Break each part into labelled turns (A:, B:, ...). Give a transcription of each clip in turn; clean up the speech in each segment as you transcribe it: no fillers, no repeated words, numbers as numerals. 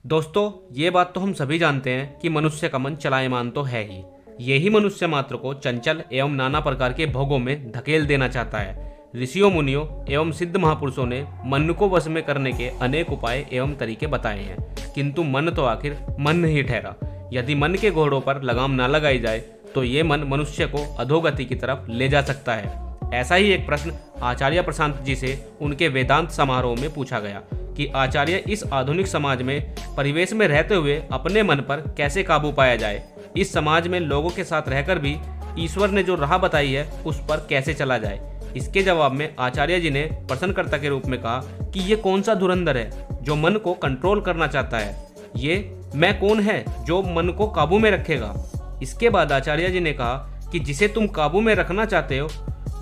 A: दोस्तों, ये बात तो हम सभी जानते हैं कि मनुष्य का मन चलायमान तो है ही। यही मनुष्य मात्र को चंचल एवं नाना प्रकार के भोगों में धकेल देना चाहता है। ऋषियों, मुनियों एवं सिद्ध महापुरुषों ने मन को वश में करने के अनेक उपाय एवं तरीके बताए हैं, किंतु मन तो आखिर मन ही ठहरा। यदि मन के घोड़ों पर लगाम ना लगाई जाए तो ये मन मनुष्य को अधोगति की तरफ ले जा सकता है। ऐसा ही एक प्रश्न आचार्य प्रशांत जी से उनके वेदांत समारोह में पूछा गया कि आचार्य, इस आधुनिक समाज में परिवेश में रहते हुए अपने मन पर कैसे काबू पाया जाए। इस समाज में लोगों के साथ रहकर भी ईश्वर ने जो राह बताई है उस पर कैसे चला जाए। इसके जवाब में आचार्य जी ने प्रश्नकर्ता के रूप में कहा कि ये कौन सा धुरंधर है जो मन को कंट्रोल करना चाहता है। ये मैं कौन है जो मन को काबू में रखेगा। इसके बाद आचार्य जी ने कहा कि जिसे तुम काबू में रखना चाहते हो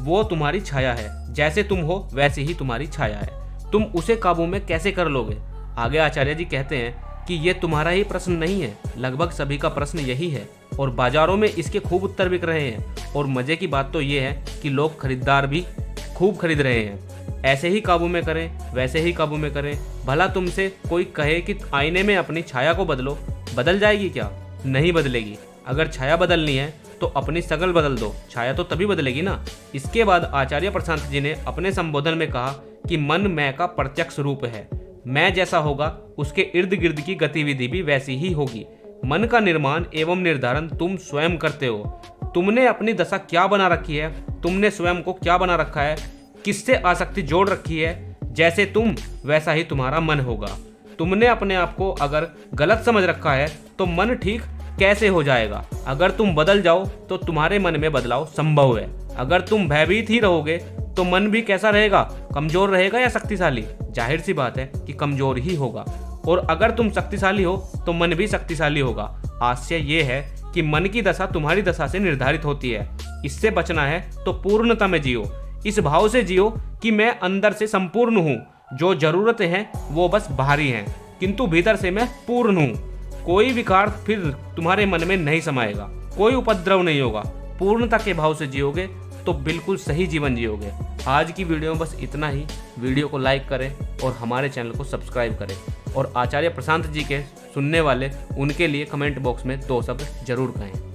A: वो तुम्हारी छाया है। जैसे तुम हो वैसे ही तुम्हारी छाया है। तुम उसे काबू में कैसे कर लोगे। आगे आचार्य जी कहते हैं कि ये तुम्हारा ही प्रश्न नहीं है, लगभग सभी का प्रश्न यही है और बाजारों में इसके खूब उत्तर बिक रहे हैं। और मजे की बात तो ये है कि लोग खरीदार भी खूब खरीद रहे हैं। ऐसे ही काबू में करें, वैसे ही काबू में करें। भला तुमसे कोई कहे कि आईने में अपनी छाया को बदलो, बदल जाएगी क्या? नहीं बदलेगी। अगर छाया बदलनी है तो अपनी शकल बदल दो, छाया तो तभी बदलेगी ना। इसके बाद आचार्य प्रशांत जी ने अपने संबोधन में कहा कि मन मैं का प्रत्यक्ष रूप है। मैं जैसा होगा उसके इर्द गिर्द की गतिविधि भी वैसी ही होगी। मन का निर्माण एवं निर्धारण तुम स्वयं करते हो। तुमने अपनी दशा क्या बना रखी है, तुमने स्वयं को क्या बना रखा है, किससे आसक्ति जोड़ रखी है। जैसे तुम वैसा ही तुम्हारा मन होगा। तुमने अपने आप को अगर गलत समझ रखा है तो मन ठीक कैसे हो जाएगा। अगर तुम बदल जाओ तो तुम्हारे मन में बदलाव संभव है। अगर तुम भयभीत ही रहोगे तो मन भी कैसा रहेगा, कमजोर रहेगा या शक्तिशाली? जाहिर सी बात है कि कमजोर ही होगा। और अगर तुम शक्तिशाली हो तो मन भी शक्तिशाली होगा। आश्चर्य ये है कि मन की दशा तुम्हारी दशा से निर्धारित होती है। इससे बचना है तो पूर्णता में जियो। इस भाव से जियो कि मैं अंदर से संपूर्ण हूँ, जो जरूरतें हैं वो बस बाहरी हैं, किंतु भीतर से मैं पूर्ण हूँ। कोई विकार फिर तुम्हारे मन में नहीं समाएगा, कोई उपद्रव नहीं होगा। पूर्णता के भाव से जियोगे तो बिल्कुल सही जीवन जियोगे। आज की वीडियो में बस इतना ही। वीडियो को लाइक करें और हमारे चैनल को सब्सक्राइब करें। और आचार्य प्रशांत जी के सुनने वाले उनके लिए कमेंट बॉक्स में 2 शब्द जरूर कहें।